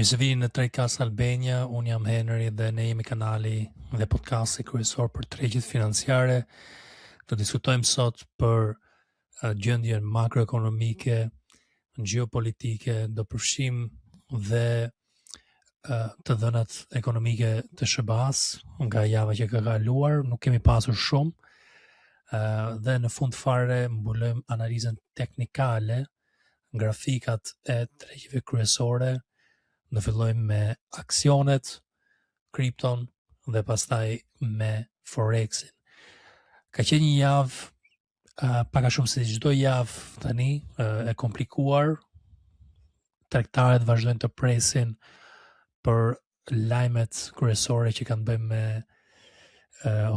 Mirë se vini në Tradecast Albania, unë jam Henry dhe ne jemi kanali dhe podcasti kryesor për tregjet financiare. Do diskutojmë sot për gjendjen makroekonomike, gjeopolitike, do përfshim dhe të dhënat ekonomike të SBA-s nga java që ka kaluar, nuk kemi pasur shumë, dhe në fund fare mbulojmë analizën teknikale, grafikat e tregjive kryesore. Do fillojmë me aksionet, kripton dhe pastaj me Forexin. Ka qenë një javë pak a shumë si çdo javë tani, e komplikuar. Tregtarët vazhdojnë të presin për lajmet kryesore që kanë bëjmë me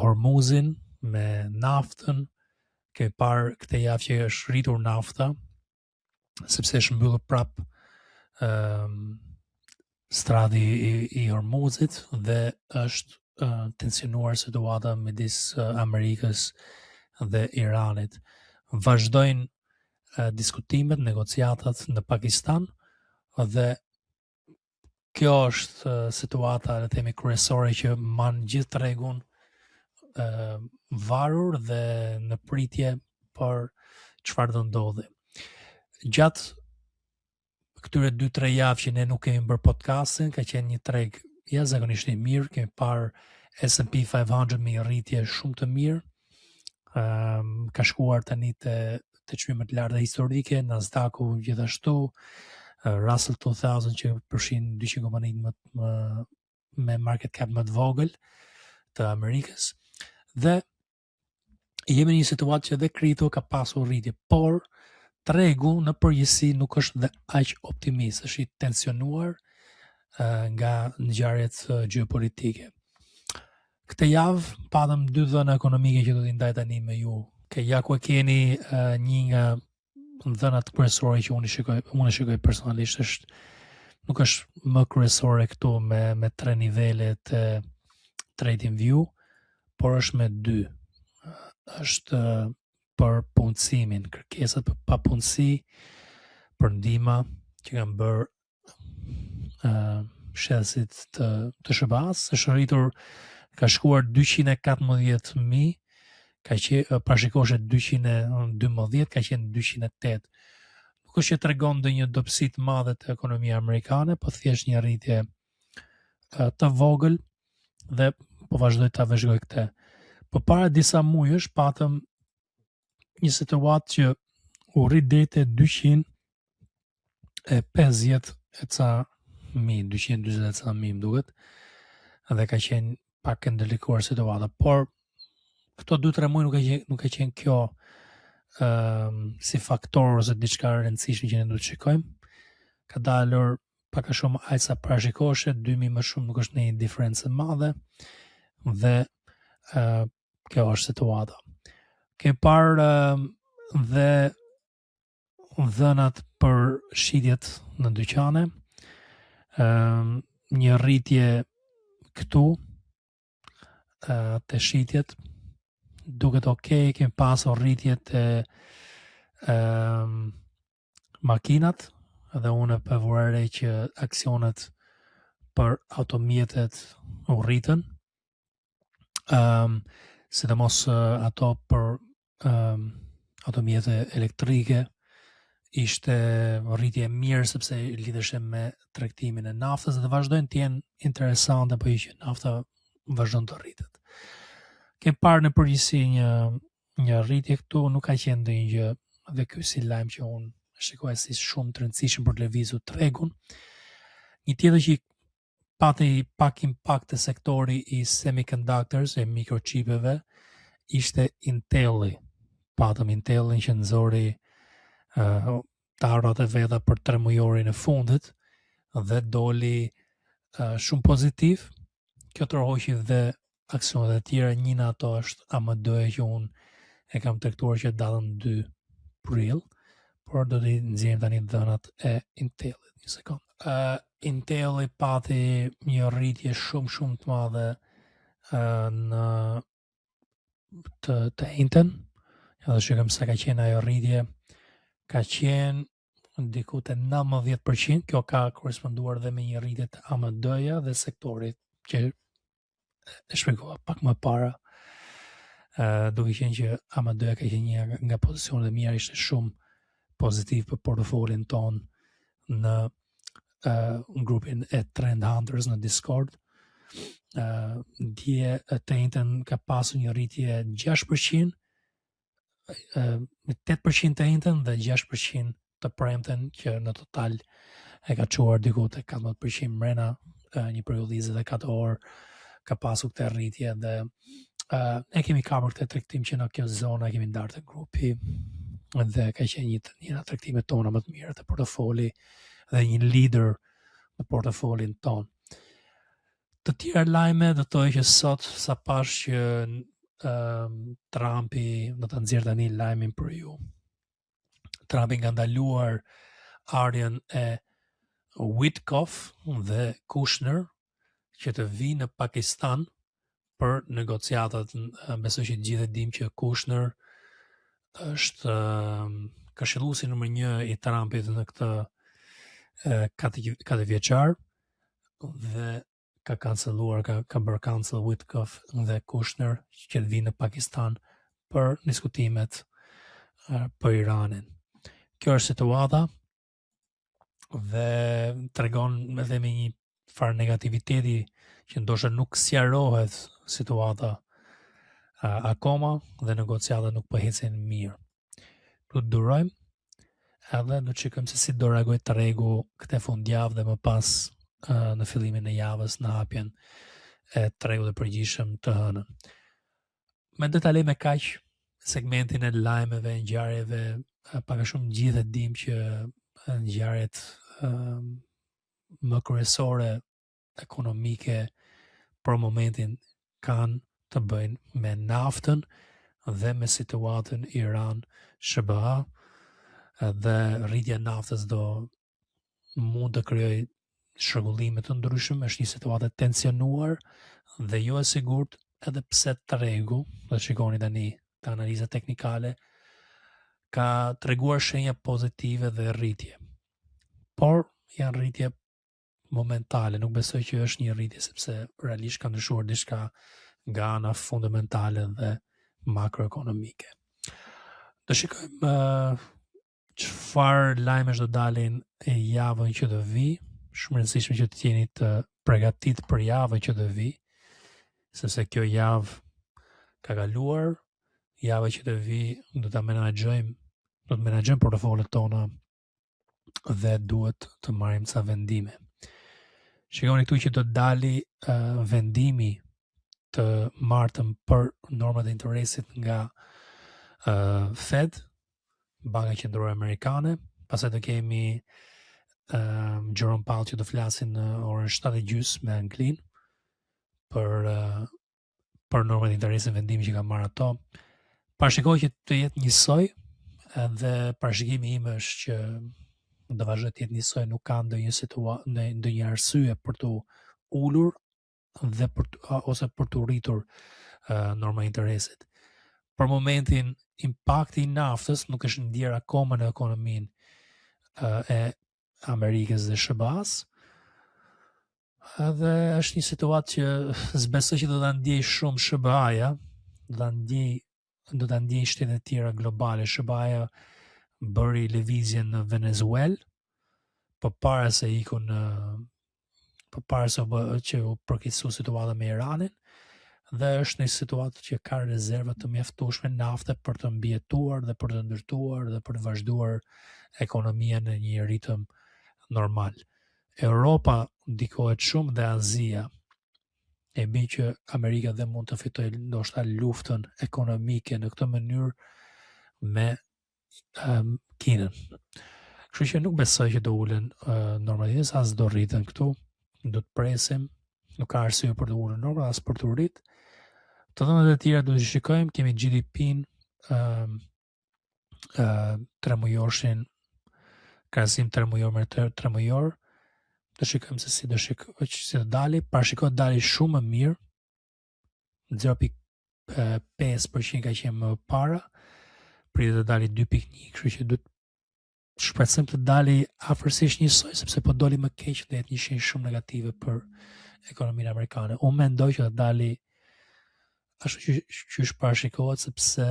Hormuzin, me naftën. Kemi parë këtë javë që është rritur nafta, sepse është mbyllur prap stradi i Hormuzit dhe është tensionuar situata midis Amerikës dhe Iranit. Vazhdojnë diskutimet, negociatat në Pakistan dhe kjo është situata, le themi, kryesore që man gjithë tregun varur dhe në pritje për çfarë do ndodhi. Gjatë këtyre 2-3 javë që ne nuk kemi bërë podcastin, ka qenë një treg jashtëzakonisht i mirë. Kemi parë S&P 500 me një rritje shumë të mirë. Ka shkuar tani te çmimet larta historike, Nasdaqu gjithashtu, Russell 2000 që përfshin 200 kompanitë me market cap më të vogël të Amerikës. Dhe jemi në një situatë që dhe kripto ka pasur rritje, por tregu në përgjithësi nuk është dhe aq optimist, është i tensionuar nga ngjarjet gjeopolitike. Këtë javë patëm 2 dhëna ekonomike që do t'i ndaj tani me ju. Ja ku e keni një nga dhënat kryesore që unë e shikoj personalisht, nuk është më kryesore këtu me 3 nivelet e TradingView, por është me 2. Është për punësimin, kërkesat për papunësi, për ndihma që kanë bërë shësit të SBA-s, është rritur, ka shkuar 214.000, parashikoshe 212, ka qenë 208. Nuk është që tregon ndonjë dobësi të madhe të ekonomia amerikane, po thjesht një rritje të vogël dhe po vazhdoj ta vëzhgoj këtë. Përpara disa muajsh patëm një situatë që u rrit deri te 250 e ca mijë, 240 e ca mijë më duket, dhe ka qenë pak e ndërlikuar situata, por këto 2-3 muaj nuk ka qenë kjo si faktor ose diçka e rëndësishme që ne duhet të shikojmë. Ka dalur pak a shumë aq sa parashikoshe, 2000 më shumë nuk është një diferencë e madhe dhe kjo është situata. Kemi parë dhe dhënat për shitjet në dyqane, një rritje këtu të shitjet, duket okay. Kemi pasur rritje të makinat dhe unë e vurare që aksionet për automjetet u rritën, sidomos ato për automjete elektrike ishte rritje mirë sepse lidheshe me tregtimin e naftës dhe vazhdojnë të jenë interesante po që nafta vazhdon të rritet. Kem parë në përgjithësi një rritje këtu, nuk ka qenë ndonjë dhe ky si lajm që unë shikoj si shumë të rëndësishëm për të lëvizur tregun. Një tjetër që pati pak impakt të sektori i semiconductors e microchipeve ishte Inteli. Patëm Intelin që nxori tarrat e veta për 3 mujorin e fundit dhe doli shumë pozitiv. Kjo tërhoqi dhe aksionet e tjera, një në ato është AMD-ja që unë e kam tregtuar që datën 2 prill, por do t'i nxjerrim tani dhënat e Intelit. Një sekond. Inteli pati një rritje shumë të madhe në të njëjtën, edhe shikojmë sa ka qenë ajo rritje, ka qenë diku te 19%, kjo ka koresponduar dhe me një rritje të AMD-ja dhe sektorit që e shpjegova pak më para, duke qenë që AMD-ja ka qenë një nga pozicionet e mira, ishte shumë pozitiv për portofolin ton në grupin e Trend Hunters në Discord. Dje të njëjtën ka pasur një rritje 6%, 8% të njëjtën dhe 6% të premten, që në total e ka çuar diku te 14% mrena një periudhë 24 orë ka pasur këtë rritje dhe ne kemi kapur këtë tregtim që në kjo zonë kemi ndarë të grupi dhe ka qenë një nga tregtimet tona më të mira të portofoli dhe një lider në portofolin ton. Të tjera lajme do të thojë që sot sa pash që Trumpi do ta nxjerr tani lajmin për ju. Trumpi ka ndaluar ardhen e Witkoff dhe Kushner që të vinë në Pakistan për negociatat. Besoj që gjithë e dim që Kushner është këshilluesi numër 1 i Trumpit në këtë katë vjeçar dhe ka kanceluar, ka bërë cancel Witkoff dhe Kushner që të vinë në Pakistan për diskutimet për Iranin. Kjo është situata dhe tregon edhe me një farë negativiteti që ndoshta nuk sqarohet situata akoma dhe negociatat nuk po ecin mirë. Do të durojmë edhe do të shikojmë se si do reagojë tregu këtë fundjavë dhe më pas në fillimin e javës në hapjen e tregut të përgjithshëm të hënën. Me detale me kaq segmentin e lajmeve, ngjarjeve, pak a shumë gjithë e dim që ngjarjet më kryesore ekonomike për momentin kanë të bëjnë me naftën dhe me situatën Iran-SBA dhe rritja e naftës do mund të krijojë shërbullime të ndryshme, është një situatë tensionuar dhe jo e sigurt, edhe pse tregu, do të shikoni tani të analiza teknikale, ka treguar shenja pozitive dhe rritje. Por janë rritje momentale, nuk besoj që është një rritje sepse realisht ka ndryshuar diçka nga ana fundamentale dhe makroekonomike. Do shikojmë çfarë lajmesh do dalin e javën që do vi. Shumë rëndësishme që të jeni të përgatit për javën që do vi, sepse kjo javë ka kaluar, java që do vi do të menaxhojmë portofolet tona dhe duhet të marrim ca vendime. Shikoni këtu që do të dali vendimi të martëm për normat e interesit nga Fed, Banka Qendrore Amerikane, pastaj do kemi Jerome Powell që do flasin në orën 7:30 me anglin për normat e interesit, vendimi që ka marrë ato. Parashikoj që të jetë njësoj, dhe parashikimi im është që do vazhdoj të jetë njësoj, nuk ka ndonjë arsye për të ulur dhe ose për të rritur norma e interesit. Për momentin impakti i naftës nuk është ndier akoma në ekonominë e Amerikës dhe SBA-s, dhe është një situatë që s'besoj që do ta ndjej shumë SBA-ja, do ta ndjej shtetet e tjera globale. SBA-ja bëri lëvizje në Venezuelë përpara se ikun që u përkeqësu situata me Iranin, dhe është një situatë që ka rezerva të mjaftueshme nafte për të mbijetuar dhe për të ndërtuar dhe për të vazhduar ekonomia në një ritëm normal. Europa ndikohet shumë dhe Azia, e mi që Amerika dhe mund të fitojë ndoshta luftën ekonomike në këtë mënyrë me Kinën. Kështu që nuk besoj që do ulen normalisht, as do rriten këtu, do të presim, nuk ka arsye për të ulur norma as për të rrit. Të dhënat e tjera do të shikojmë, kemi GDP-n tremujorshin, krahasim tremujor me tremujor. Do shikojmë se si do dali, parashikohet dali shumë më mirë, 0.5% ka qenë më para, pritet të dali 2.1, kështu që duhet shpresojmë të dali afërsisht njësoj, sepse po doli më keq dhe jetë një shenjë shumë negative për ekonominë amerikane. Unë mendoj që të dali ashtu që është parashikohet, sepse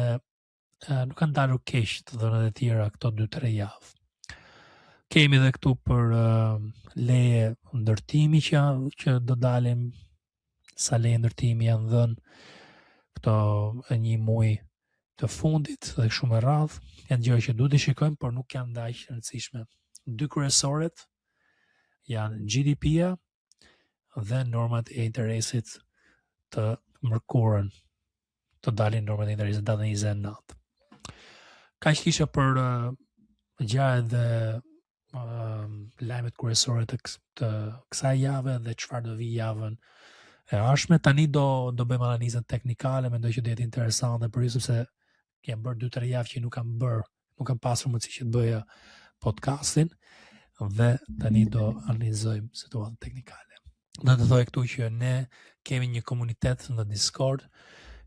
nuk kanë dalur keq të dhënat e tjera këto 2-3 javë. Kemi edhe këtu për leje ndërtimi që do dalim, sa leje ndërtimi janë dhënë këto një muaj të fundit dhe shumë e radhë, janë gjëra që duhet të shikojmë, por nuk janë ndaq të rëndësishme. 2 kryesoret janë GDP-ja dhe normat e interesit të mërkurën, të dalin normat e interesit datën 29. Kaq kisha për gjërat dhe lajmet kryesore të kësaj jave dhe çfarë do vi javën e ardhshme. Tani do bëjmë analizën teknikale, mendoj që do jetë interesante për ju, sepse kem bërë 2-3 javë që nuk kam pasur mundësi që të bëja podcastin, dhe tani do analizojmë situatën teknikale. Do të thoj këtu që ne kemi një komunitet në Discord,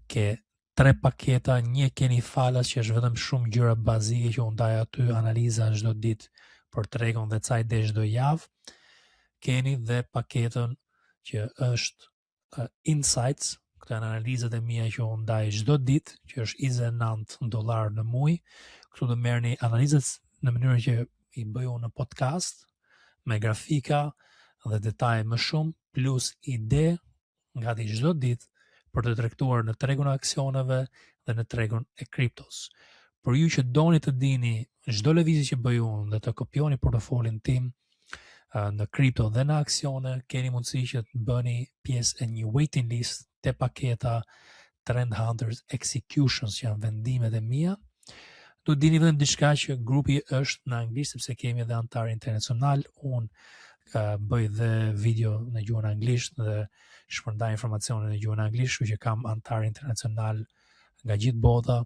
ke 3 paketa, një keni falas që është vetëm shumë gjëra bazike që unë ndaj aty analiza çdo ditë për tregun dhe ca ide çdo javë. Keni dhe paketën që është Insights, këto janë analizat e mia që unë ndaj çdo ditë, që është $29 në muaj. Këtu do merrni analizat në mënyrën që i bëj unë në podcast, me grafika dhe detaje më shumë, plus ide nga çdo ditë për të tregtuar në tregun e aksioneve dhe në tregun e kriptos. Për ju që doni të dini çdo lëvizje që bëj unë dhe të kopjoni portofolin tim në kripto dhe në aksione, keni mundësi që të bëni pjesë e një waiting list të paketa Trend Hunters Executions, që janë vendimet e mia. Do dini vetëm diçka që grupi është në anglisht, sepse kemi edhe antar internacional. Unë bëj dhe video në gjuhën anglisht dhe shpërndaj informacione në gjuhën anglisht, kështu që kam antar internacional nga gjithë bota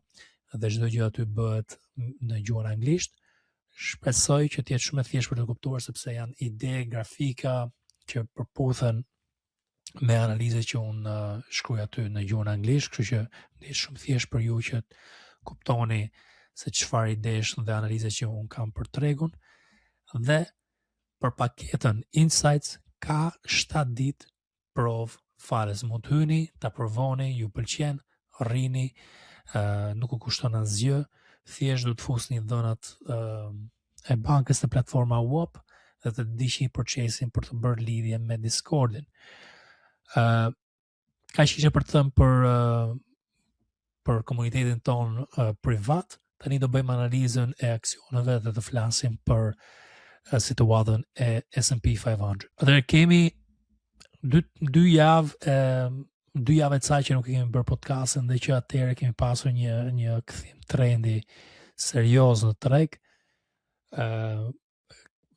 dhe çdo gjë aty bëhet në gjuhën anglisht. Shpresoj që të jetë shumë e thjeshtë për të kuptuar, sepse janë ide, grafika që përputhen me analizat që unë shkruaj aty në gjuhën anglisht, kështu që është shumë thjesht për ju që të kuptoni se çfarë idesh dhe analizat që unë kam për tregun. Dhe për paketën Insights ka 7 ditë provë fales. Mund të hyni, ta provoni, ju pëlqen, rrini, nuk u kushton asgjë. Thjesht do të fusni dhënat e bankës në platforma WAP dhe të diqni procesin për të bërë lidhje me Discordin. Ka që ishe për të thëmë për komunitetin ton privat. Tani do bëjmë analizën e aksioneve dhe të flasim për situatën e S&P 500. Atëherë kemi 2 javë e caj që nuk kemi bërë podcastin, dhe që atëherë kemi pasur një kthim trendi serioz në treg.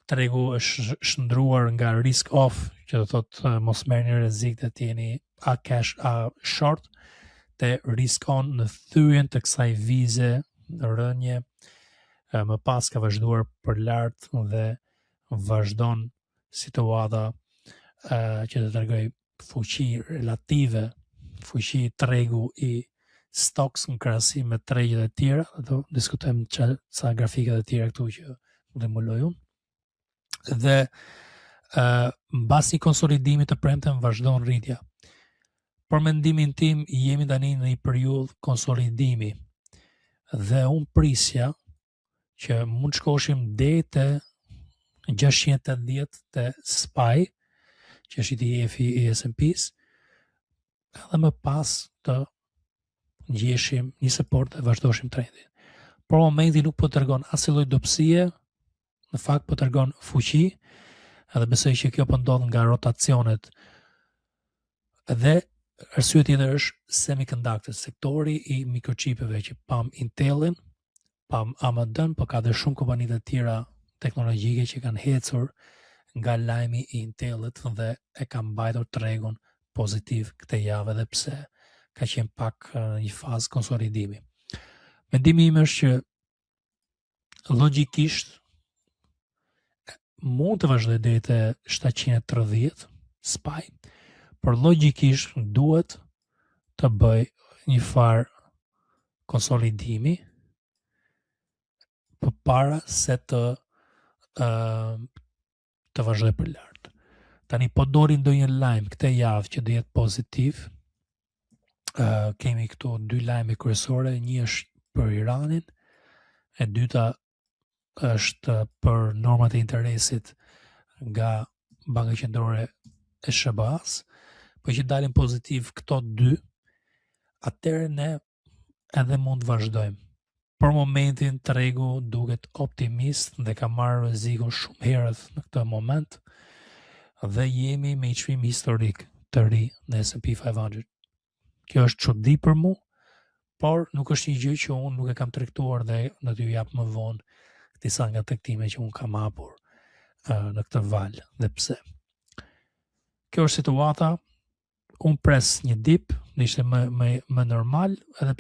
Tregu është shndruar nga risk off, që do thotë mos merrni rrezik dhe të jeni a cash a short, te risk on në thyrjen të kësaj vize në rënje. Më pas ka vazhduar për lart dhe vazhdon situata që të tregoj fuqi relative, fuqi tregu i stocks në krahasim me tregjet e tjera. Do diskutojmë ca grafikat e tjera këtu që do të mbuloj unë. Dhe mbasi konsolidimit të premten vazhdon rritja. Për mendimin tim jemi tani në një periudhë konsolidimi dhe unë prisja që mund shkoshim deri te 680 te SPY, që është ETF-i i S&P-s, edhe më pas të ngjeshim një support dhe vazhdoshim trendin. Por momenti nuk po tregon asnjë lloj dobësie, në fakt po tregon fuqi, edhe besoj që kjo po ndodh nga rotacionet. Dhe arsye tjetër është semiconductor, sektori i mikrochipeve, që pam Intelin, pam AMD-n, po ka dhe shumë kompani të tjera teknologjike që kanë hecur nga lajmi i Intelit dhe e kanë mbajtur tregun pozitiv këtë javë, edhe pse ka qenë pak një fazë konsolidimi. Mendimi im është që logjikisht mund të vazhdoj deri te 730 SPY, por logjikisht duhet të bëj një farë konsolidimi përpara se të vazhdoj për lart. Tani po dori ndonjë lajm këtë javë që do jetë pozitiv. Kemi këtu 2 lajme kryesore, një është për Iranin, e dyta është për normat e interesit nga Banka Qendrore e SBA-s, po që dalin pozitiv këto 2, atëherë ne edhe mund të vazhdojmë. Për momentin tregu duket optimist dhe ka marrë rrezikun shumë herët në këtë moment dhe jemi me një çmim historik të ri në S&P 500. Kjo është çudi për mu, por nuk është një gjë që unë nuk e kam tregtuar dhe në t'ju jap më vonë disa nga tregtime që unë kam hapur në këtë val. Dhe pse? Kjo është situata, unë pres një dip, ishte më normal, edhe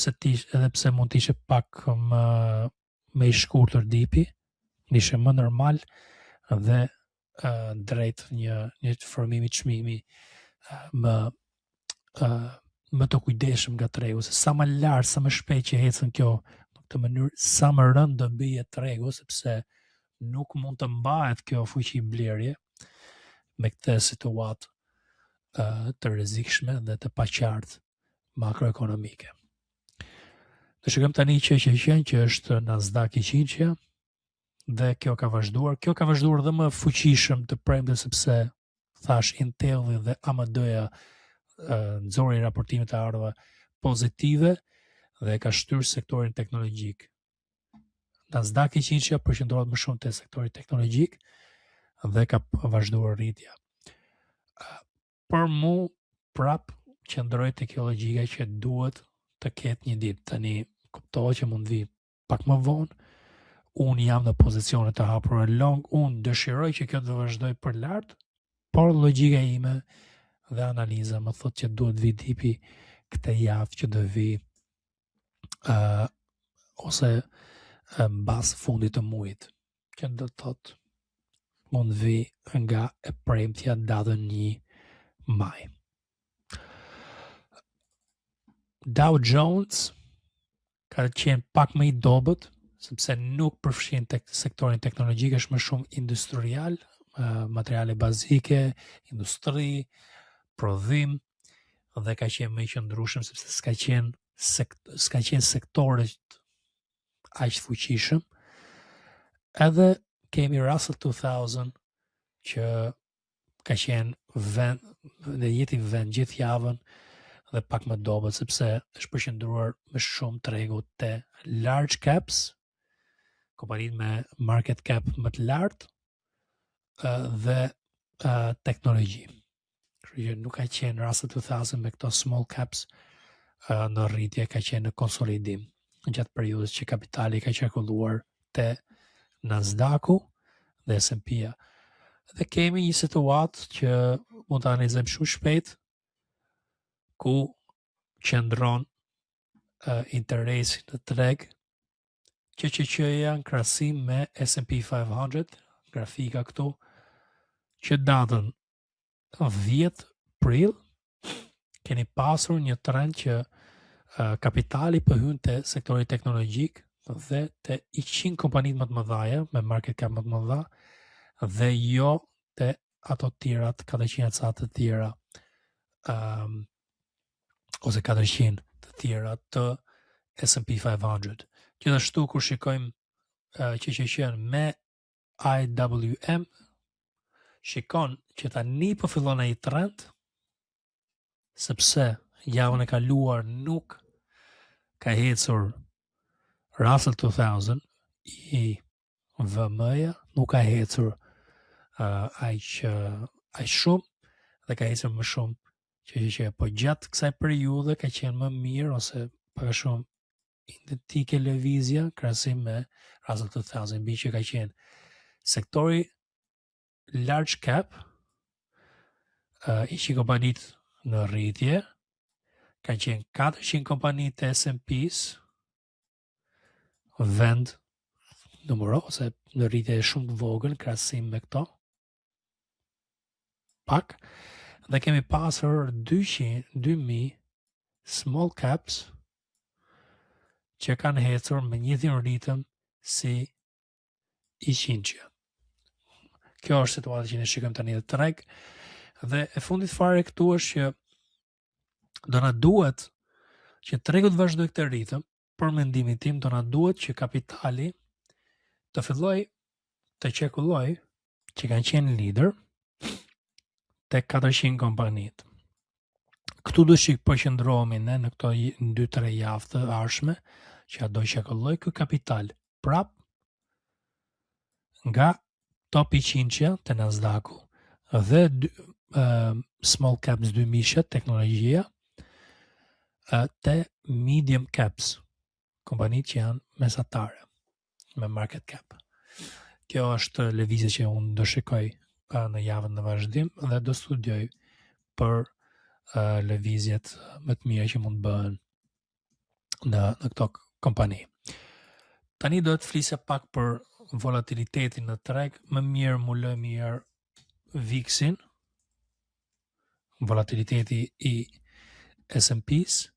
pse mund t'ishe pak më i shkurtër dipi, ishte më normal dhe drejt një formimi çmimi më të kujdesshëm nga tregu, se sa më lart, sa më shpejt që ecën kjo në këtë mënyrë, sa më rënd do bie tregu, sepse nuk mund të mbahet kjo fuqi blerje me këtë situatë të rrezikshme dhe të paqartë makroekonomike. Të shikojmë tani që është Nasdaq 100 dhe kjo ka vazhduar dhe më fuqishëm të premte, sepse thash Intel dhe AMD-ja nxori raportimet e ardhura pozitive dhe ka shtyrë sektorin teknologjik. Nasdaq 100 përqendrohet më shumë te sektori teknologjik dhe ka vazhduar rritja. Për mu, prap qëndroj tek kjo logjika që duhet të ketë një ditë. Tani kuptohet që mund vi pak më vonë. Unë jam në pozicione të hapura long, unë dëshiroj që kjo të vazhdoj për lart, por logjika ime dhe analiza më thot që duhet vi dipi këtë javë që do vi ose mbas fundit të muajit, që do të thot mund vi nga e premtja datën 1 maj. Dow Jones ka qenë pak më i dobët, sepse nuk përfshin tek sektorin teknologjik, është më shumë industrial, materiale bazike, industri, prodhim, dhe ka qenë më i qëndrueshëm sepse s'ka qenë sektoret aq fuqishëm. Edhe kemi Russell 2000 që ka qenë vend dhe jeti vend gjithë javën dhe pak më dobët, sepse është përqendruar më shumë tregu te large caps, kompanitë me market cap më të lartë dhe teknologji. Kështu që nuk ka qenë Russell 2000 me këto small caps në rritje, ka qenë në konsolidim gjatë periudhës që kapitali ka qarkulluar te Nasdaqu dhe S&P-ja. Dhe kemi një situatë që mund të analizojmë shumë shpejt, ku qëndron interesi në treg, që janë krahasim me S&P 500, grafika këtu, që datën 10 prill keni pasur një trend që kapitali po hyn te sektori teknologjik dhe te 100 kompanitë më të mëdha me market cap më të mëdha dhe jo te ato tjerat 400 ca të tjera ose 400 të tjera të S&P 500. Gjithashtu kur shikojmë që me IWM, shikon që tani po fillon ai trend, sepse javën e kaluar nuk ka ecur Russell 2000 i VM-ja, nuk ka ecur aq shumë dhe ka ecur më shumë që po gjatë kësaj periudhe ka qenë më mirë ose pak a shumë identike lëvizja krahasim me Russell 2000, mbi që ka qenë sektori large cap, 100 kompanitë në rritje, ka qenë 400 kompanitë të S&P-s, vend numëro, ose në rritje shumë të vogël krahasim me këto, pak, dhe kemi pasur 2000 small caps që kanë hecur me njëtin ritëm si i qinqja. Kjo është situata që ne shikojmë tani në treg, dhe e fundit fare këtu është që do na duhet që tregu të vazhdojë këtë ritëm, për mendimin tim do na duhet që kapitali të filloj të qekulloj që kanë qenë lider te 400 kompanit. Këtu do që përqendrohemi ne në këto 2-3 javë të ardhshme, që do qekulloj ky kapital prap nga top i 100 të Nasdaqu dhe small caps 2000 teknologjia te medium caps, kompanit që janë mesatare me market cap. Kjo është lëvizje që unë do shikoj në javën në vazhdim dhe do studioj për lëvizjet më të mira që mund bëhen në këto kompani. Tani do të flisja pak për volatilitetin në treg, më mirë mu lë mirë VIX-in, volatiliteti i S&P-s.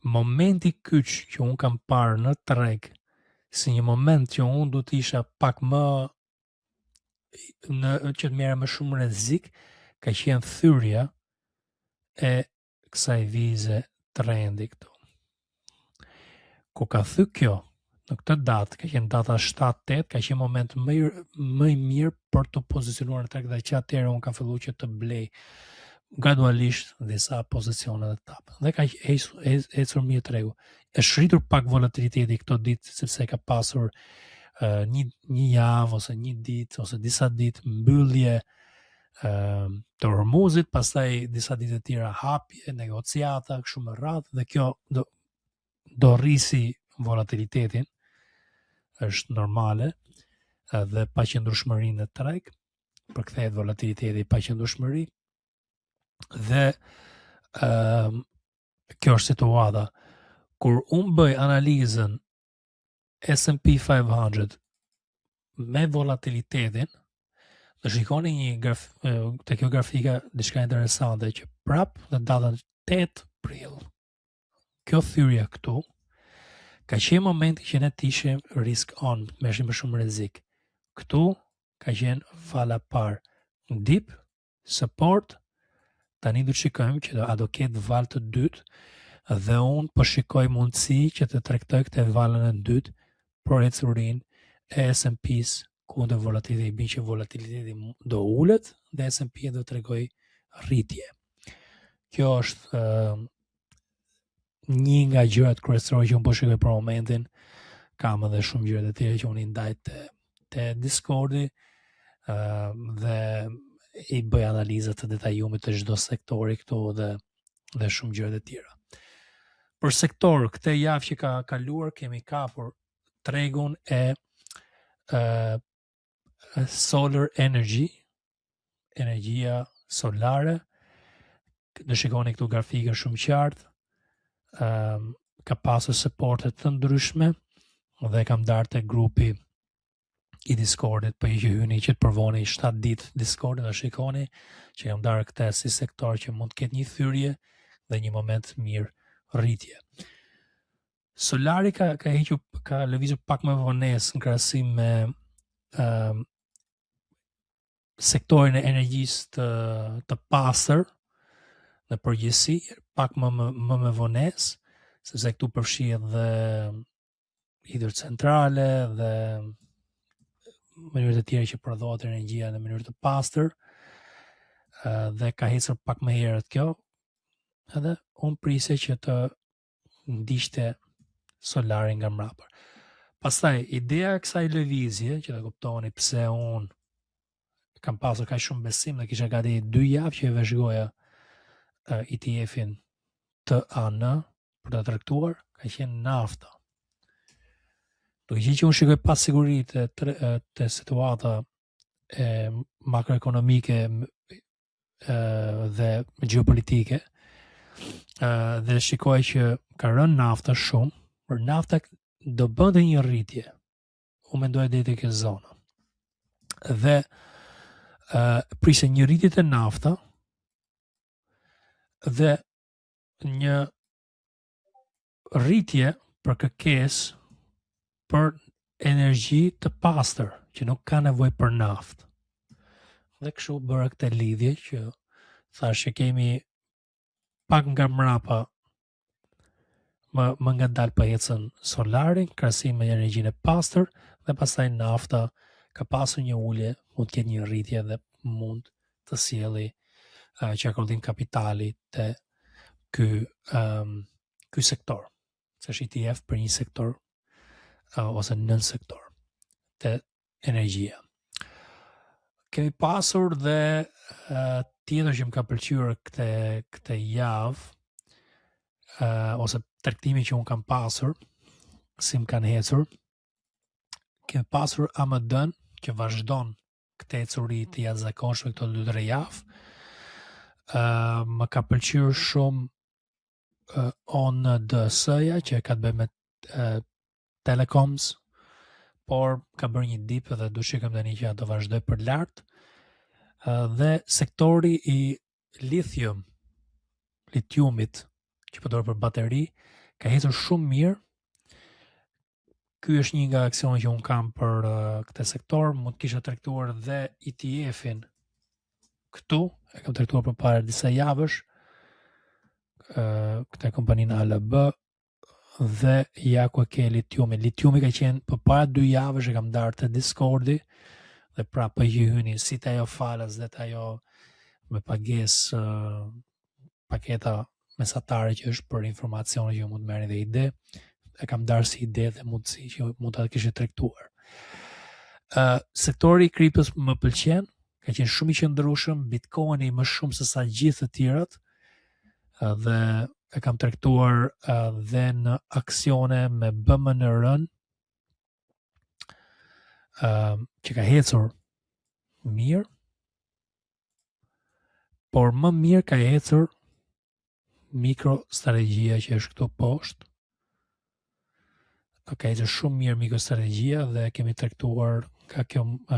Momenti kyç që unë kam parë në treg, si një moment që unë du të isha pak më që të merre më shumë rrezik, ka qenë thyrja e kësaj vize trendi këtu. Ku ka thy kjo, në këtë datë, ka qenë data 7-8, ka qenë moment më i mirë për të pozicionuar në treg, dhe që atëherë unë kam filluar që të blej gradualisht disa pozicione të tapë. Dhe ka ecur mirë tregu. Është shritur pak volatiliteti këto ditë, sepse ka pasur një javë ose një ditë ose disa ditë mbyllje të Hormuzit, pastaj disa ditë të tjera hapje, negociata, kështu me radhë, dhe kjo do rrisi volatilitetin, është normale, dhe paqëndrueshmërinë në treg, përkthehet volatiliteti, paqëndrueshmëri, dhe kjo është situata. Kur unë bëj analizën S&P 500 me volatilitetin, dhe shikoni të kjo grafika diçka interesante, që prap në datën 8 prill, kjo thyrja këtu, ka qenë momenti që ne t'ishim risk on, me shumë shumë rrezik. Këtu ka qenë vala par, dip, support, tani du të shikojmë që a do ketë valë të dytë, dhe unë po shikoj mundësi që të tregtoj këtë valën e dytë për ecurinë e S&P-s kundër volatilitetit, që volatiliteti do ulet dhe S&P do tregoj rritje. Kjo është një nga gjërat kryesore që unë po shikoj për momentin. Kam edhe shumë gjëra të tjera që unë i ndaj te Discordi, dhe i bëj analizat të detajuara të çdo sektori këtu dhe shumë gjëra të tjera. Për sektor, këtë javë që ka kaluar kemi kapur tregun e solar energy, energjia solare. Në shikoni këtu grafikën shumë qartë, ka pasur supportet të ndryshme, dhe kam darë te grupi i Discordit, për i që hyni që të përvoni 7 ditë Discordit, dhe shikoni që kam darë këte si sektor që mund të ketë një thyrje dhe një moment mirë rritje. Solari ka lëvizur pak më vonesë në krahasim me sektorin e energjisë të pastër në përgjithësi, pak më vonesë, sepse këtu përfshihet dhe hidrocentrale dhe mënyrë të tjera që prodhohet energjia në mënyrë të pastër, dhe ka ecur pak më herët kjo, edhe unë prisja që të ndiqte solari nga mbrapa. Pastaj, ideja e kësaj lëvizje, që të kuptoni pse unë kam pasur kaq shumë besim dhe kisha gati 2 javë që e vëzhgoja ETF-in TAN për të tregtuar, ka qenë nafta. Duke që unë shikoj pas siguritë të situata makroekonomike dhe geopolitike, dhe shikoj që ka rënë nafta shumë, për nafta do bënte një rritje. Unë mendoj deri te kjo zonë. Dhe prisë një rritje të nafta dhe një rritje për kërkesë për energji të pastër, që nuk ka nevojë për naftë. Dhe kështu bëra këtë lidhje që thash që kemi pak nga mrapa më nga dalë për ecën solarin, krahasim me energjinë e pastër dhe pastaj nafta ka pasur një ulje, mund të ketë një rritje dhe mund të sjelli qarkullim kapitali te ky sektor. Se është ETF për një sektor ose nën sektor te energjia. Kemi pasur dhe tjetër që më ka pëlqyer këtë javë ose tregtimi që unë kam pasur, si më kanë ecur. Kemi pasur AMD-n që vazhdon këtë ecuri të jashtëzakonshme këto 2-3 javë. Më ka pëlqyer shumë ONDS-ja që ka të bëjë me telecoms, por ka bërë një dip dhe do shikojmë tani që do vazhdoj për lart. Dhe sektori i litiumit që përdoret për bateri ka ecur shumë mirë. Ky është një nga aksionet që un kam për këtë sektor, mund të kisha tregtuar dhe ETF-in këtu, e kam tregtuar përpara disa javësh, këtë kompaninë ALB dhe ja ku e ke litiumi. Litiumi ka qenë përpara 2 javësh, e kam darë te Discordi dhe prapë që hyni si te ajo falas dhe te ajo me pagesë paketa mesatare që është për informacione që mund të merrni dhe ide. E kam darë si ide dhe mundësi që mund ta kishte tregtuar. Sektori i kriptos më pëlqen, ka qenë shumë i qëndrueshëm, Bitcoini më shumë se sa gjithë të tjerat, dhe e kam tregtuar dhe në aksione me BMNR-n, që ka ecur mirë, por më mirë ka ecur mikrostrategjia që është këtu poshtë. Ka ecur shumë mirë mikrostrategjia dhe kemi tregtuar nga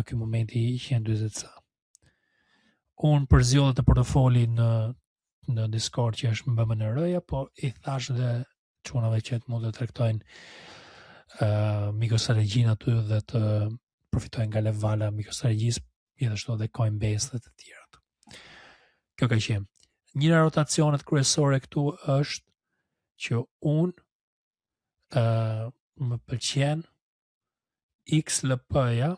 ky momenti 140 ca. Unë përzjodha të portofoli në Discord që është BMNR-ja, po i thash dhe çunave që mund të tregtojnë mikrostrategjinë aty dhe të përfitojnë nga levala mikrostrategjisë, gjithashtu edhe Coinbase dhe të tjerat. Kjo ka qenë. Njëra rotacionet kryesore këtu është që unë më pëlqen XLP-ja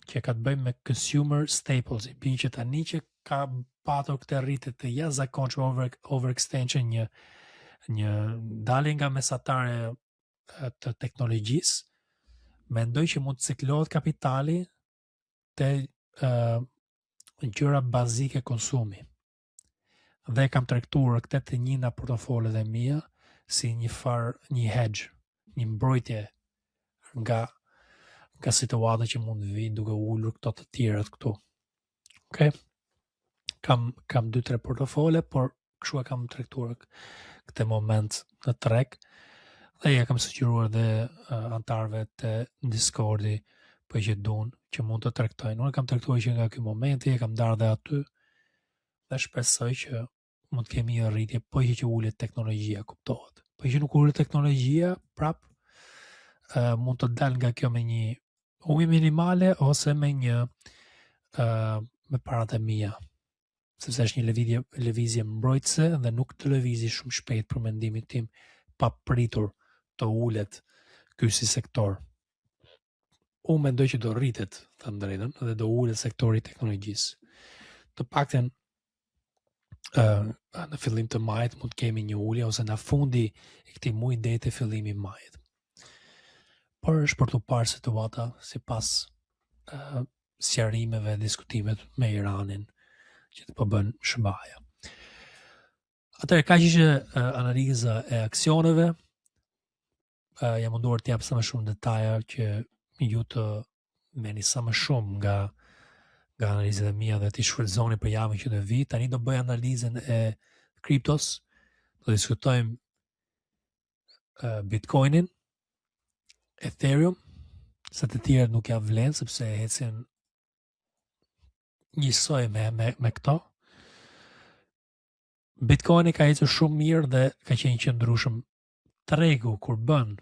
që ka të bëjë me consumer staples, i bin që tani që ka patur këtë rritje të jashtëzakonshme overextension, një dalje nga mesatare të teknologjisë, mendoj që mund të ciklohet kapitali te gjëra bazike konsumi. Dhe kam tregtuar këtë të një nga portofoleve mia si një hedge, një mbrojtje nga situata që mund të vijë duke ulur këto të tjerat këtu. Okay? Kam 2-3 portofole, por kështu e kam tregtuar këtë moment në treg dhe ja kam sugjeruar dhe antarëve të Discordi për që duan që mund të tregtojnë. Unë kam tregtuar që nga ky momenti e kam darë dhe aty dhe shpresoj që mund të kemi një rritje po që ulet teknologjia, kuptohet. Po që nuk ulet teknologjia, prap mund të dal nga kjo me një ujë minimale ose me një me parat e mia. Sepse është një lëvizje mbrojtëse dhe nuk të lëvizi shumë shpejt për mendimin tim, pa pritur të ulet ky si sektor. Unë mendoj që do rritet, thënë drejtën, dhe do ulet sektori i teknologjisë. Të paktën në fillim të majit mund të kemi një ulje ose në fundi i këtij muaji deri te fillimi i majit. Por është për të parë situata sipas sqarimeve, diskutimet me Iranin që të po bën SBA-ja. Atëherë kaq ishte analiza e aksioneve. Jam munduar të jap sa më shumë detaja që ju të merrni sa më shumë nga analizat e mia dhe të shfrytëzoni për javën që do vi. Tani do bëj analizën e kriptos. Do diskutojmë Bitcoinin, Ethereum, se të tjerët nuk ja vlen sepse ecin njësoj me këto. Bitcoini ka ecur shumë mirë dhe ka qenë qëndrueshëm. Tregu kur bën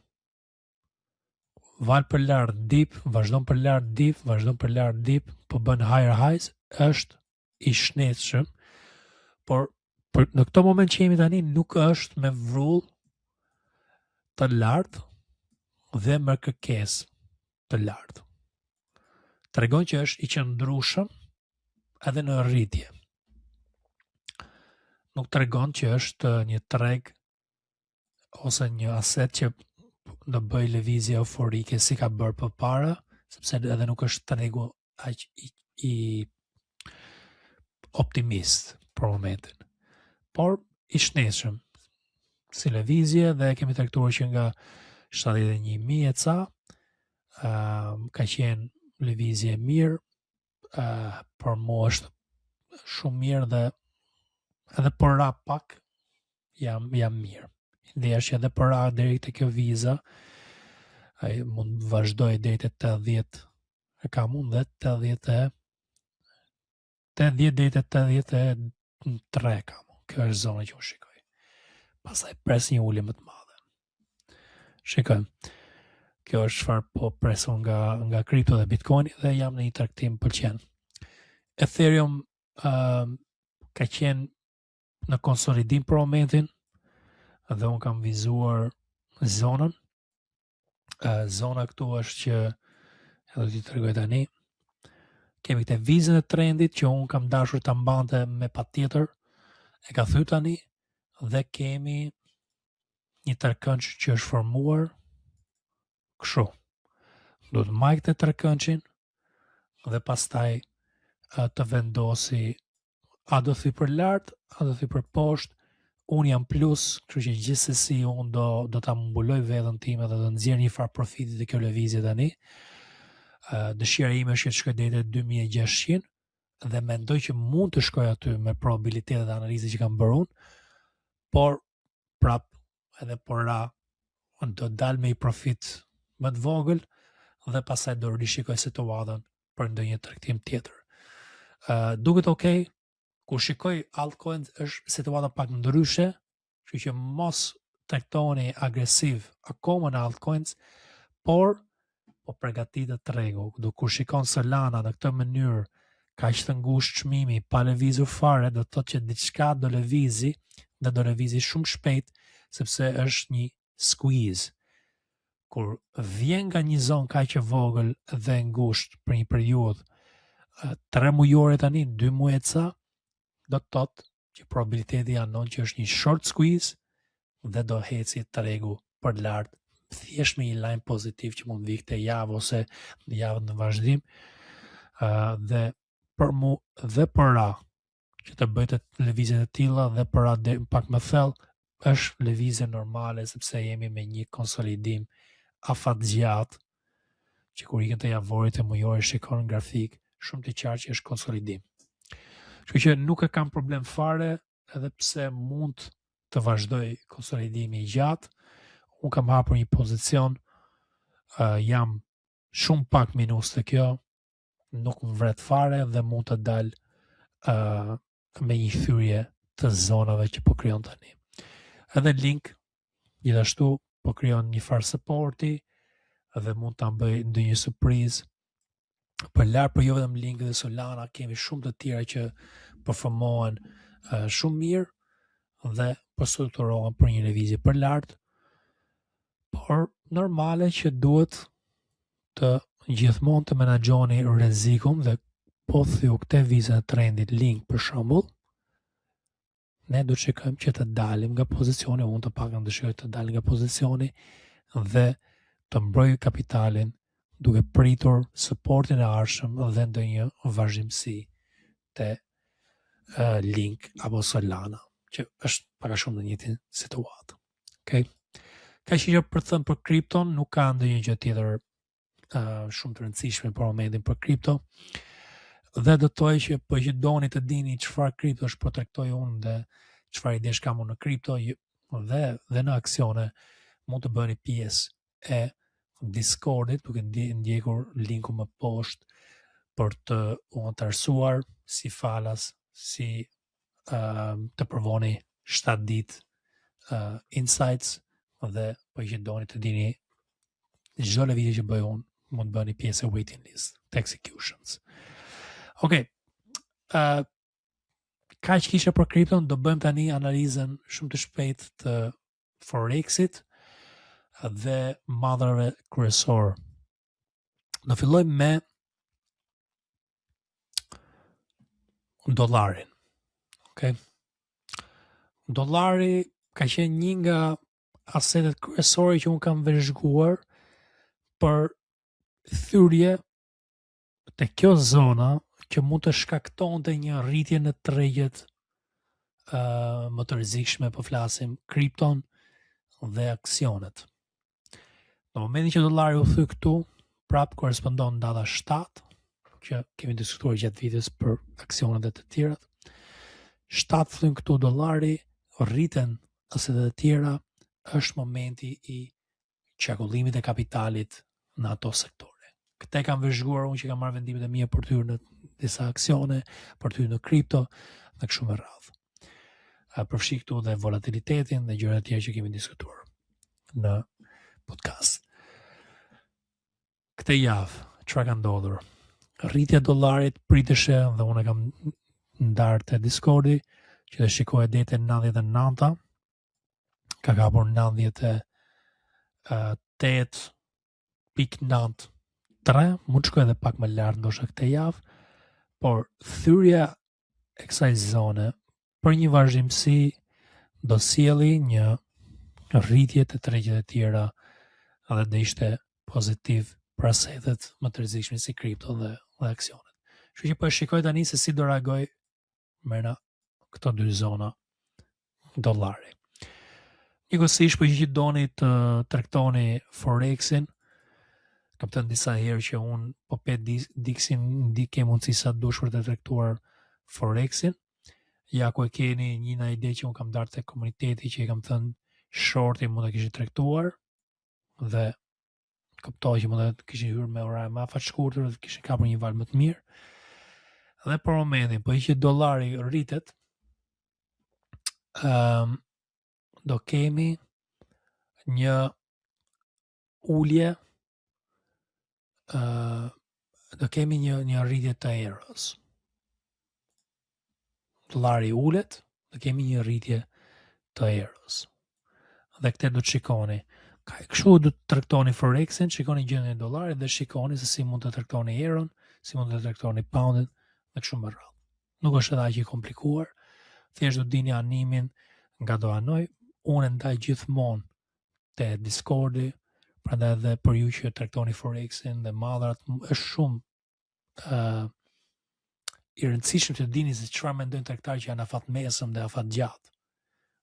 val për lart dip, vazhdon për lart dip, vazhdon për lart dip, po bën higher highs, është i shnetshëm, por në këto moment që jemi tani nuk është me vrull të lartë dhe me kërkesë të lartë. Tregon që është i qëndrueshëm edhe në rritje. Nuk tregon që është një treg ose një aset që do bëj lëvizje euforike si ka bërë përpara, sepse edhe nuk është tregu aq i optimist për momentin. Por i shnetshëm si lëvizje dhe kemi tregtuar që nga 71.000 e ca ka qenë lëvizje mirë, për mua është shumë mirë dhe edhe për ra pak jam mirë. Ideja është që edhe për ra deri te kjo viza ai mund vazhdoj deri te 80, e ka mund dhe 80 deri te 83 ka mund. Kjo është zona që unë shikoj. Pastaj pres një ulje më të madhe. Shikoj. Kjo është çfarë po preson nga kripto dhe Bitcoin dhe jam në një tregtim pëlqen. Ethereum ka qenë në konsolidim për momentin dhe unë kam vizuar zonën. Zona këtu është që do t'i tregoj tani. Kemi këtë vizën e trendit që unë kam dashur ta mbante me patjetër, e ka thyer tani dhe kemi një tërkënç që është formuar kështu. Do të marr këtë tërkënçin dhe pastaj të vendosi a do thy për lart, a do thy për poshtë. Unë jam plus, kështu që gjithsesi unë do ta mbuloj veten time dhe do nxjerr një farë profiti te kjo lëvizje tani. Dëshira ime është që të shkoj deri te 2600 dhe mendoj që mund të shkoj aty me probabilitetet dhe analizat që kam bërë unë, por prap edhe por ra do dal me i profit më të vogël dhe pastaj do rishikoj situatën për ndonjë tregtim tjetër. Duket okay. Kur shikoj altcoins është situata pak ndryshe, kështu që mos tregtoni agresiv akoma në altcoins, por po përgatitet tregu. Kur shikon Solana në këtë mënyrë, kaq të ngushtë çmimi, pa lëvizur fare, do të thotë që diçka do lëvizi dhe do lëvizi shumë shpejt sepse është një squeeze. Kur vjen nga një zonë kaq e vogël dhe ngushtë për një periudhë 3 mujore tani, 2 muaj e ca, do të thotë që probabiliteti anon që është një short squeeze dhe do heci tregu për lart, thjesht me një lajm pozitiv që mund vikte javë ose në javën në vazhdim, dhe për mu dhe për ra që të bëjtë lëvizje të tilla dhe për ra pak më thellë është lëvizje normale sepse jemi me një konsolidim afatgjatë që kur ikën të javorit e mujore shikon në grafik shumë të qartë që është konsolidim. Kështu që nuk e kam problem fare, edhe pse mund të vazhdoj konsolidimi i gjatë. Unë kam hapur një pozicion, jam shumë pak minus të kjo, nuk më vret fare dhe mund të dal me një thyrje të zonave që po krijon tani. Edhe link gjithashtu po krijon një farë supporti dhe mund ta bëj ndonjë surprizë. Për lartë për jo vetëm Link dhe Solana, kemi shumë të tjera që performohen shumë mirë dhe përstrukturohen për një lëvizje për lartë, por normale që duhet të gjithmonë të menaxhoni rrezikun dhe po thyu këtë vizën e trendit Link për shembull, ne do të shikojmë që të dalim nga pozicioni, unë të paktën dëshiroj të dalim nga pozicioni dhe të mbroj kapitalin duke pritur supportin e ardhshëm dhe ndonjë vazhdimsi te Link apo Solana, që është pak a shumë në njëjtin situatë. Okej. Ka që për të thënë për kripton, nuk ka ndonjë gjë tjetër shumë të rëndësishme për momentin për kripto. Dhe do të thoj që po që doni të dini çfarë kripto është, po tregtoj unë dhe çfarë idesh kam unë në kripto dhe në aksione, mund të bëni pjesë e Discordit, duke ndjekur linku më poshtë për të u antarësuar si falas, si të provoni 7 ditë insights dhe po që doni të dini çdo lëvizje që bëj unë mund të bëni pjesë e waiting list të executions. Okej. Kaq kisha për kripton, do bëjmë tani analizën shumë të shpejtë të Forexit dhe madhrave kryesor. Do fillojmë me dollarin. Okay. Dollari ka qenë një nga asetet kryesore që unë kam vëzhguar për thyrje te kjo zona që mund të shkaktonte një rritje në tregjet më të rrezikshme, po flasim kripton dhe aksionet. Në momentin që dollari u thy këtu, prap korespondon data 7, që kemi diskutuar gjatë vitës për aksionet e të tjerat. 7 thyn këtu dollari, rriten asetet e tjera, është momenti i qarkullimit e kapitalit në ato sektore. Këte kam vëzhguar unë që kam marrë vendimet e mia për të hyrë në disa aksione, për të hyrë në kripto, dhe kështu me radhë. Përfshi këtu dhe volatilitetin dhe gjërat e tjera që kemi diskutuar në podcast. Këtë javë, çfarë ka ndodhur? Rritja e dollarit priteshe dhe unë kam ndarë te Discordi që të shikoj deri te 99, ka kapur 98.93, mund të shkoj edhe pak më lart ndoshta këtë javë, por thyrja e kësaj zone për një vazhdimsi do sjelli një rritje të tregjet e tjera dhe do ishte pozitiv për asetet më të rrezikshme si kripto dhe aksionet. Kështu që po e shikoj tani se si do reagoj me këto dy zona dollari. Njëkohësisht po që doni të tregtoni Forexin, kam thënë disa herë që unë po ke mundësi sa dush për të tregtuar Forexin. Ja ku e keni një ide që unë kam darë te komuniteti që i kam thënë shorti mund të kishit tregtuar dhe kuptoj që mund të kishin hyrë me orare më afat shkurtër dhe kishin kapur një val më të mirë. Dhe për momentin, po që dollari rritet, do kemi një ulje, do kemi një rritje të erës. Dollari ulet, do kemi një rritje të erës. Dhe këtë do të shikoni. Kështu do të tregtoni Forexin, shikoni gjendjen e dollarit dhe shikoni se si mund të tregtoni erën, si mund të tregtoni poundin dhe kështu me radhë. Nuk është edhe aq i komplikuar, thjesht do dini animin nga do anoj. Unë ndaj gjithmonë te Discordi, prandaj edhe për ju që tregtoni Forexin dhe madhrat, është shumë i rëndësishëm të dini se çfarë mendojnë tregtarë që janë afat mesëm dhe afat gjatë.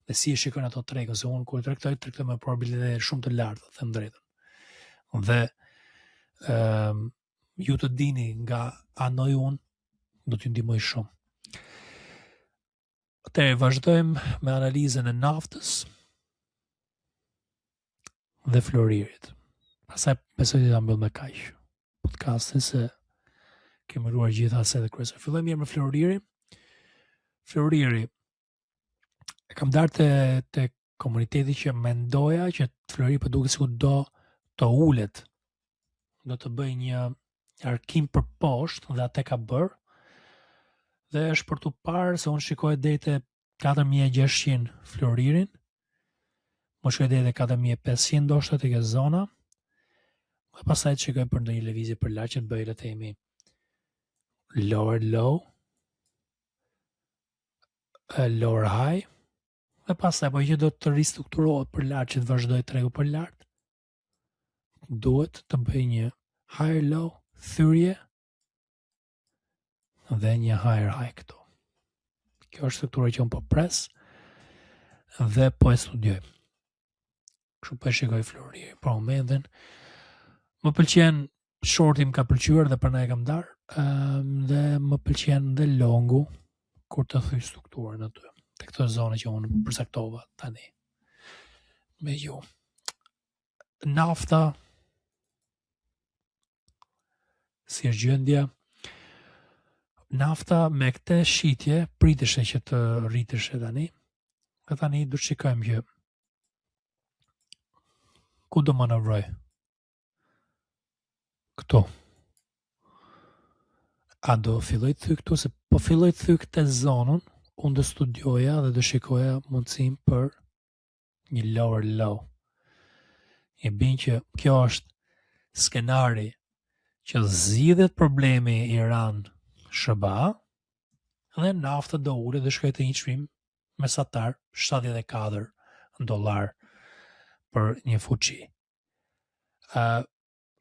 Dhe si e shikojnë ato treg, ose unë kur tregtoj me probabilitete shumë të larta, them drejtën. Dhe ju të dini nga anoj unë, do t'ju ndihmoj shumë. Atëherë vazhdojmë me analizën e naftës dhe floririt. Pastaj besoj të ta mbyll me kaq podcastin se kemi ruar gjitha asetet kryesore. Fillojmë mirë me floririn. Floriri e kam darë te komuniteti që mendoja që floriri po duket sikur do të ulet. Do të bëj një arkim për poshtë dhe atë ka bërë. Dhe është për të parë se unë shikoj deri te 4600 floririn. Më shkoj deri te 4500 ndoshta tek e zona. Dhe pastaj të shikoj për ndonjë lëvizje për lart që të bëj le të themi lower low, lower high, dhe pastaj po që do të ristrukturohet për lart që të vazhdoj tregu për lart, duhet të bëj një higher low, thyrje dhe një higher high këtu. Kjo është struktura që unë po pres dhe po e studioj. Kështu po e shikoj floriri për momentin. Më pëlqen shorti, më ka pëlqyer dhe prandaj e kam darë, dhe më pëlqen dhe longu kur të thyj strukturën aty, te këto zona që unë përsaktova tani me ju. Nafta, si është gjendja? Nafta me këtë shitje priteshe që të rriteshe tani. Dhe tani do të shikojmë që ku do manovroj. këtu. A do filloj të thyk këtu, se po filloj të thyk të zonën, unë do studioja dhe do shikoja mundësim për një lower low. E bin që kjo është skenari që zgjidhet problemi Iran-SBA dhe nafta do ullet dhe shkojë të një çmim mesatar $74 për një fuqi.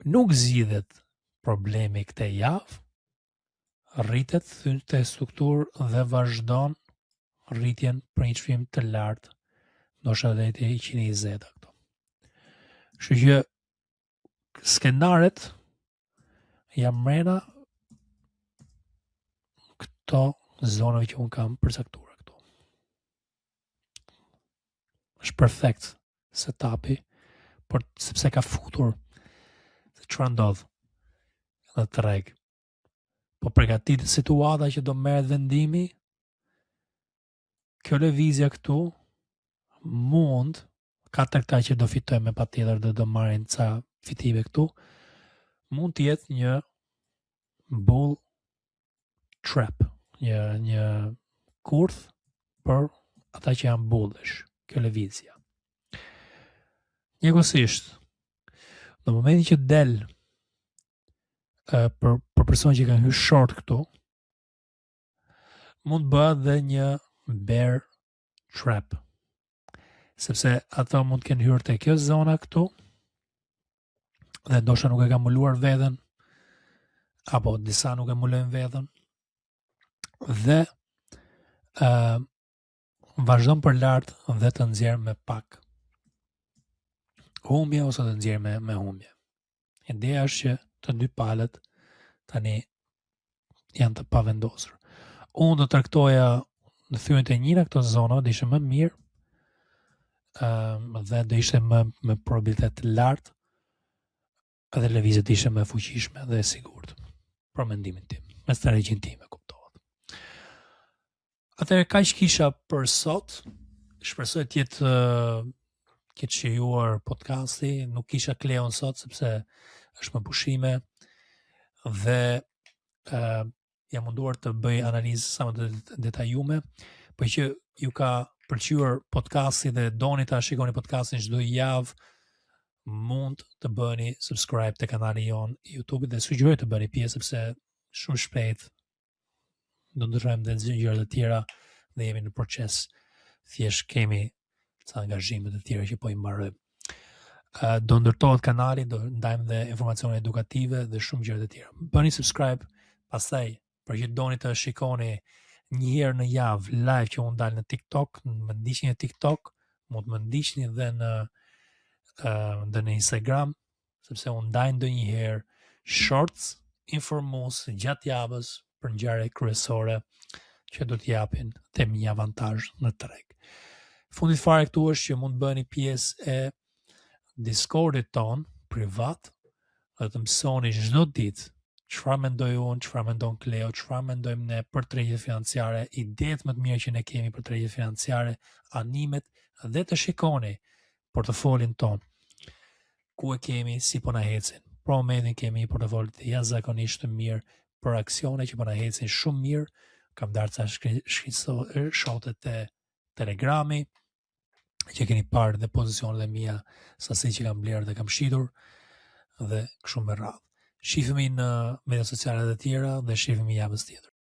Nuk zgjidhet problemi këtë javë, rritet të strukturë dhe vazhdon rritjen për një çmim të lartë, ndoshta deri te 120 këto. Kështu që skenaret jam mrena këto zonave që unë kam përcaktuar këtu. Është perfekt setupi, por sepse ka futur se çfarë ndodh në treg. Po përgatit situata që do merret vendimi, kjo lëvizja këtu mund, ka të këta që do fitojmë patjetër dhe do marrin ca fitime këtu, mund të jetë një bull trap, një kurth për ata që janë bullish, kjo lëvizja. Njëkohësisht, në momentin që del për person që kanë hyrë short këtu, mund bëhet dhe një bear trap, sepse ato mund të kenë hyrë te kjo zona këtu dhe ndoshta nuk e kanë mbuluar veten, apo disa nuk e mbulojnë veten dhe vazhdon për lart dhe të nxjerr me pak humbje ose të nxjerr me humbje. Ideja është që të dy palët tani janë të pavendosur. Unë do traktoja në thyrën e njëra këto zona do ishte më mirë dhe do ishte me probabilitet të lartë edhe lëvizjet ishte më fuqishme dhe e sigurt. Për mendimin tim, me strategjin time, kuptohet. Atëherë kaq kisha për sot. Shpresoj të jetë ketë shijuar podcasti, nuk kisha Kleon sot sepse është më pushime dhe jam munduar të bëj analizë sa më detajume, por që ju ka pëlqyer podcasti dhe doni ta shikoni podcastin çdo javë, mund të bëni subscribe te kanali jon YouTube dhe sugjeroj të bëni pjesë sepse shumë shpejt do ndryshojmë dhe gjëra të tjera dhe jemi në proces. Thjesht kemi ca angazhime të tjera që po i mbarojmë. Do ndërtohet kanali, do ndajmë dhe informacione edukative dhe shumë gjëra të tjera. Bëni subscribe, pastaj për që doni të shikoni një herë në javë live që unë dal në TikTok, më ndiqni në TikTok, mund të më ndiqni dhe në Instagram, sepse unë ndaj ndonjëherë shorts informues gjatë javës për ngjarje kryesore që do t'japin them një avantazh në treg. Fundit fare këtu është që mund të bëni pjesë e Discordit ton privat dhe të mësoni çdo ditë çfarë mendoj unë, çfarë mendon Kleo, çfarë mendojmë ne për tregjet financiare, idetë më të mira që ne kemi për tregjet financiare, animet dhe të shikoni portofolin ton. Ku e kemi, si po na ecin. Për momentin kemi një portofol të jashtëzakonisht të mirë për aksione që po na ecin shumë mirë. Kam darë ca shotet e Telegrami që keni parë dhe pozicionet e mia, sasi që kam blerë dhe kam shitur dhe kështu me radhë. Shifemi në media sociale të tjera dhe shifemi javës tjetër.